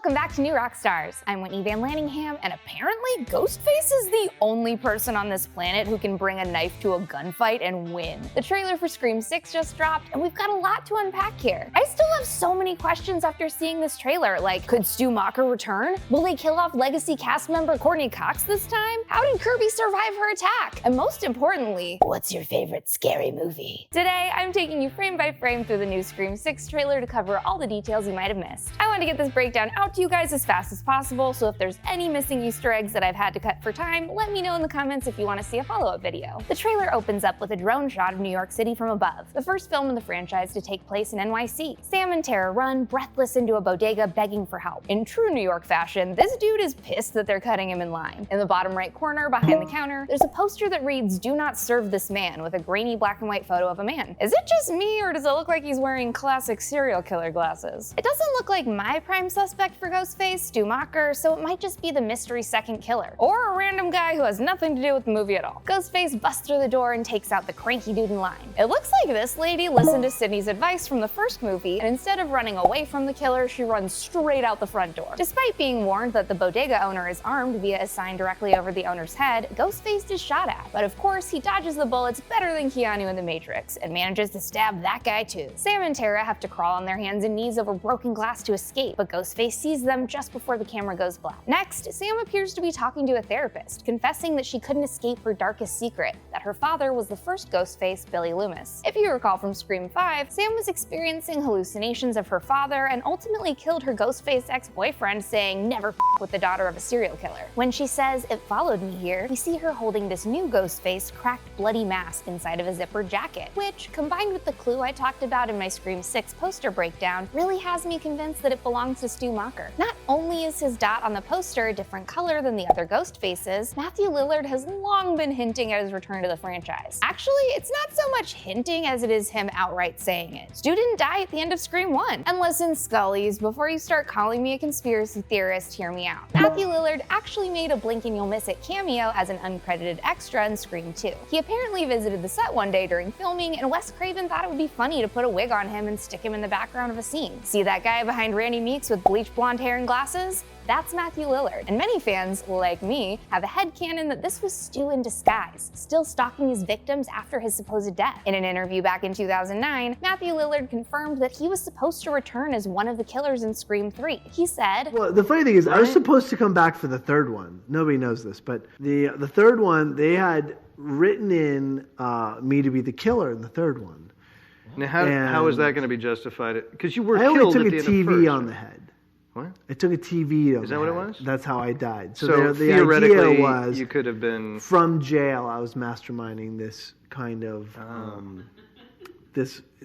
Welcome back to New Rockstars. I'm Whitney Van Laningham, and apparently Ghostface is the only person on this planet who can bring a knife to a gunfight and win. The trailer for Scream 6 just dropped, and we've got a lot to unpack here. I still have so many questions after seeing this trailer, like, could Stu Macher return? Will they kill off legacy cast member Courtney Cox this time? How did Kirby survive her attack? And most importantly, what's your favorite scary movie? Today, I'm taking you frame by frame through the new Scream 6 trailer to cover all the details you might have missed. I want to get this breakdown out to you guys as fast as possible, so if there's any missing Easter eggs that I've had to cut for time, let me know in the comments if you want to see a follow-up video. The trailer opens up with a drone shot of New York City from above, the first film in the franchise to take place in NYC. Sam and Tara run, breathless, into a bodega begging for help. In true New York fashion, this dude is pissed that they're cutting him in line. In the bottom right corner, behind the counter, there's a poster that reads, "Do not serve this man," with a grainy black and white photo of a man. Is it just me, or does it look like he's wearing classic serial killer glasses? It doesn't look like my prime suspect for Ghostface, Stu Macher, so it might just be the mystery second killer, or a random guy who has nothing to do with the movie at all. Ghostface busts through the door and takes out the cranky dude in line. It looks like this lady listened to Sydney's advice from the first movie, and instead of running away from the killer, she runs straight out the front door. Despite being warned that the bodega owner is armed via a sign directly over the owner's head, Ghostface is shot at. But of course, he dodges the bullets better than Keanu in The Matrix, and manages to stab that guy too. Sam and Tara have to crawl on their hands and knees over broken glass to escape, but Ghostface sees them just before the camera goes black. Next, Sam appears to be talking to a therapist, confessing that she couldn't escape her darkest secret, that her father was the first Ghostface, Billy Loomis. If you recall from Scream 5, Sam was experiencing hallucinations of her father and ultimately killed her Ghostface ex-boyfriend, saying, "Never f*** with the daughter of a serial killer." When she says, "It followed me here," we see her holding this new Ghostface cracked bloody mask inside of a zippered jacket, which, combined with the clue I talked about in my Scream 6 poster breakdown, really has me convinced that it belongs to Stu Macher. Not only is his dot on the poster a different color than the other Ghost Faces, Matthew Lillard has long been hinting at his return to the franchise. Actually, it's not so much hinting as it is him outright saying it. Stu didn't die at the end of Scream 1. And listen, Scullies, before you start calling me a conspiracy theorist, hear me out. Matthew Lillard actually made a blink and you'll miss it cameo as an uncredited extra in Scream 2. He apparently visited the set one day during filming, and Wes Craven thought it would be funny to put a wig on him and stick him in the background of a scene. See that guy behind Randy Meeks with bleached blonde hair and glasses? That's Matthew Lillard, and many fans, like me, have a headcanon that this was Stu in disguise, still stalking his victims after his supposed death. In an interview back in 2009, Matthew Lillard confirmed that he was supposed to return as one of the killers in Scream 3. He said, "Well, the funny thing is, I was supposed to come back for the third one. Nobody knows this, but the third one, they had written in me to be the killer in the third one." Now, how is that going to be justified? Because you were I killed only took at the a end of TV first. on the head. What? I took a TV on Is that the what it head. was? That's how I died. So the theoretically, idea was you could have been from jail. I was masterminding this kind of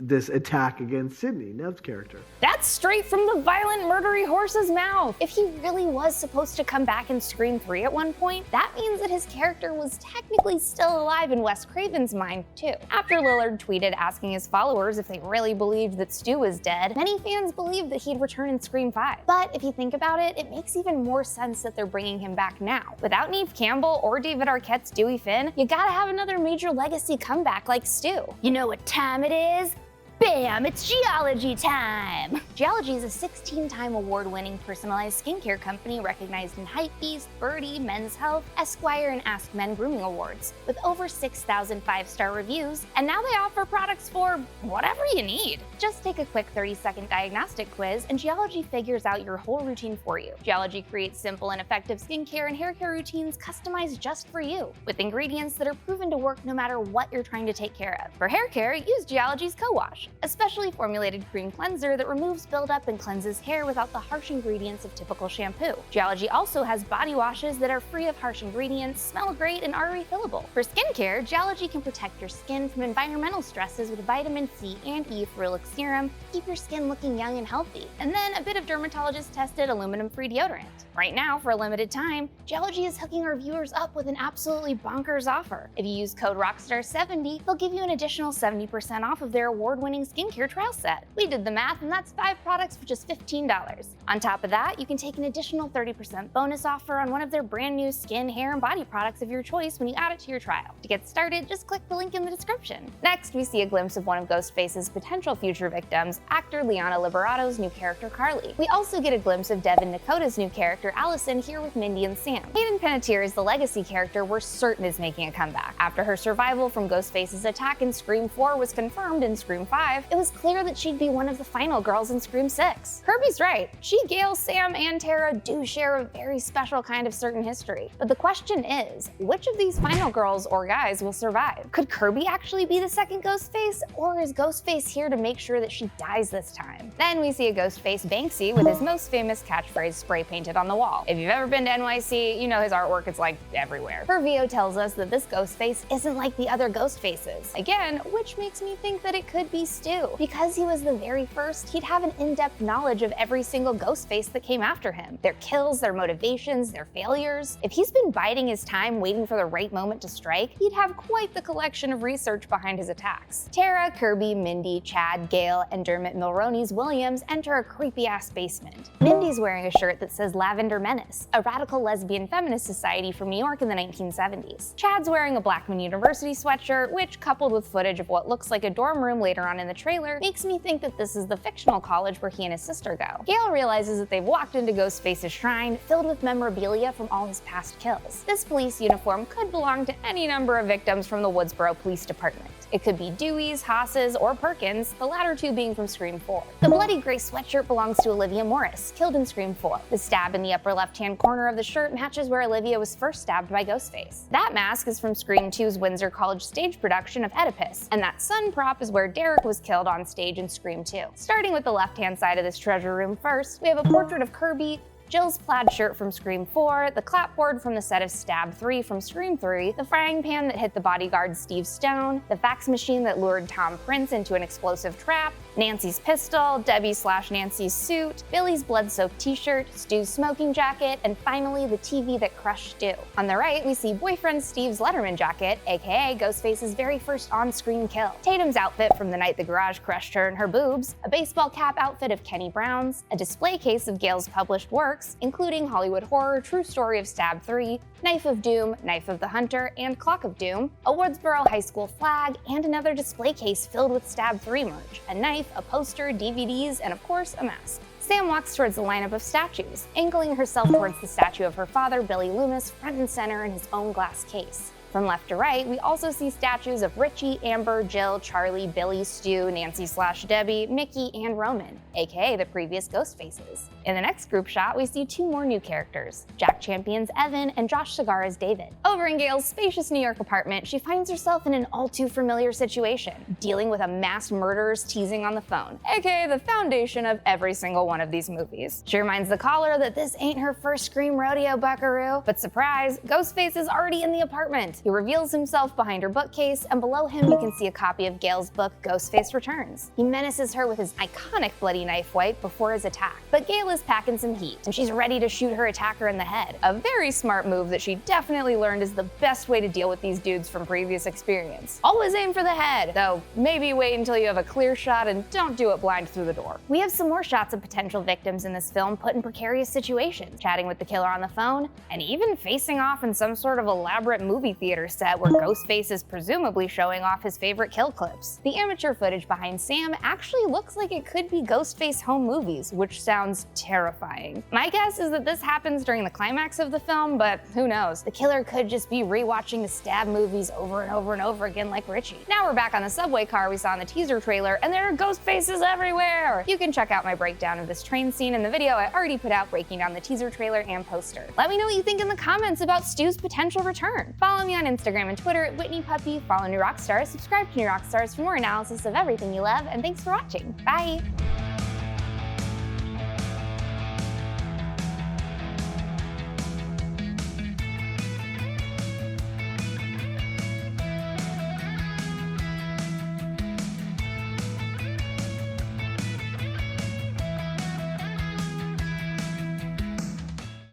this attack against Sydney, Nev's character. That's straight from the violent, murdery horse's mouth. If he really was supposed to come back in Scream 3 at one point, that means that his character was technically still alive in Wes Craven's mind, too. After Lillard tweeted asking his followers if they really believed that Stu was dead, many fans believed that he'd return in Scream 5. But if you think about it, it makes even more sense that they're bringing him back now. Without Neve Campbell or David Arquette's Dewey Finn, you gotta have another major legacy comeback like Stu. You know what time it is? Bam! It's Geology time! Geology is a 16-time award-winning personalized skincare company recognized in Hypebeast, Birdie, Men's Health, Esquire, and Ask Men Grooming Awards, with over 6,000 five-star reviews, and now they offer products for whatever you need. Just take a quick 30-second diagnostic quiz, and Geology figures out your whole routine for you. Geology creates simple and effective skincare and hair care routines customized just for you, with ingredients that are proven to work no matter what you're trying to take care of. For hair care, use Geology's Co-Wash, a specially formulated cream cleanser that removes buildup and cleanses hair without the harsh ingredients of typical shampoo. Geology also has body washes that are free of harsh ingredients, smell great, and are refillable. For skincare, Geology can protect your skin from environmental stresses with vitamin C and E ferulic serum to keep your skin looking young and healthy, and then a bit of dermatologist-tested aluminum-free deodorant. Right now, for a limited time, Geology is hooking our viewers up with an absolutely bonkers offer. If you use code ROCKSTAR70, they'll give you an additional 70% off of their award-winning brightening skincare trial set. We did the math, and that's 5 products for just $15. On top of that, you can take an additional 30% bonus offer on one of their brand new skin, hair, and body products of your choice when you add it to your trial. To get started, just click the link in the description. Next, we see a glimpse of one of Ghostface's potential future victims, actor Liana Liberato's new character Carly. We also get a glimpse of Devin Nakota's new character Allison here with Mindy and Sam. Hayden Panettiere is the legacy character we're certain is making a comeback. After her survival from Ghostface's attack in Scream 4 was confirmed in Scream 5, it was clear that she'd be one of the final girls in Scream 6. Kirby's right. She, Gale, Sam, and Tara do share a very special kind of certain history. But the question is, which of these final girls or guys will survive? Could Kirby actually be the second Ghostface, or is Ghostface here to make sure that she dies this time? Then we see a Ghostface Banksy with his most famous catchphrase spray painted on the wall. If you've ever been to NYC, you know his artwork is like everywhere. Her VO tells us that this Ghostface isn't like the other Ghostfaces. Again, which makes me think that it could be Stu. Because he was the very first, he'd have an in-depth knowledge of every single Ghostface that came after him. Their kills, their motivations, their failures. If he's been biding his time waiting for the right moment to strike, he'd have quite the collection of research behind his attacks. Tara, Kirby, Mindy, Chad, Gale, and Dermot Mulroney's Williams enter a creepy-ass basement. Mindy's wearing a shirt that says Lavender Menace, a radical lesbian feminist society from New York in the 1970s. Chad's wearing a Blackman University sweatshirt, which, coupled with footage of what looks like a dorm room later on in the trailer, makes me think that this is the fictional college where he and his sister go. Gale realizes that they've walked into Ghostface's shrine, filled with memorabilia from all his past kills. This police uniform could belong to any number of victims from the Woodsboro Police Department. It could be Dewey's, Haas's, or Perkins, the latter two being from Scream 4. The bloody gray sweatshirt belongs to Olivia Morris, killed in Scream 4. The stab in the upper left-hand corner of the shirt matches where Olivia was first stabbed by Ghostface. That mask is from Scream 2's Windsor College stage production of Oedipus, and that sun prop is where Derek was killed on stage in Scream 2. Starting with the left-hand side of this treasure room first, we have a portrait of Kirby, Jill's plaid shirt from Scream 4, the clapboard from the set of Stab 3 from Scream 3, the frying pan that hit the bodyguard Steve Stone, the fax machine that lured Tom Prince into an explosive trap, Nancy's pistol, Debbie/Nancy's suit, Billy's blood-soaked t-shirt, Stu's smoking jacket, and finally the TV that crushed Stu. On the right, we see boyfriend Steve's Letterman jacket, aka Ghostface's very first on-screen kill, Tatum's outfit from the night the garage crushed her and her boobs, a baseball cap outfit of Kenny Brown's, a display case of Gale's published works, including Hollywood Horror, True Story of Stab 3, Knife of Doom, Knife of the Hunter, and Clock of Doom, a Woodsboro High School flag, and another display case filled with Stab 3 merch, a knife, a poster, DVDs, and of course, a mask. Sam walks towards the lineup of statues, angling herself towards the statue of her father, Billy Loomis, front and center in his own glass case. From left to right, we also see statues of Richie, Amber, Jill, Charlie, Billy, Stu, Nancy/Debbie, Mickey, and Roman, aka the previous Ghostfaces. In the next group shot, we see 2 more new characters, Jack Champion's Evan and Josh Segarra's David. Over in Gale's spacious New York apartment, she finds herself in an all-too-familiar situation, dealing with a masked murderer's teasing on the phone, aka the foundation of every single one of these movies. She reminds the caller that this ain't her first Scream rodeo, buckaroo, but surprise, Ghostface is already in the apartment. He reveals himself behind her bookcase, and below him you can see a copy of Gale's book, Ghostface Returns. He menaces her with his iconic bloody knife wipe before his attack. But Gale is packing some heat, and she's ready to shoot her attacker in the head. A very smart move that she definitely learned is the best way to deal with these dudes from previous experience. Always aim for the head, though maybe wait until you have a clear shot and don't do it blind through the door. We have some more shots of potential victims in this film put in precarious situations, chatting with the killer on the phone, and even facing off in some sort of elaborate movie theater set where Ghostface is presumably showing off his favorite kill clips. The amateur footage behind Sam actually looks like it could be Ghostface home movies, which sounds terrifying. My guess is that this happens during the climax of the film, but who knows? The killer could just be rewatching the Stab movies over and over and over again like Richie. Now we're back on the subway car we saw in the teaser trailer, and there are Ghostfaces everywhere! You can check out my breakdown of this train scene in the video I already put out breaking down the teaser trailer and poster. Let me know what you think in the comments about Stu's potential return. Follow me on Instagram and Twitter at WhitneyPuppy, follow New Rockstars, subscribe to New Rockstars for more analysis of everything you love, and thanks for watching. Bye!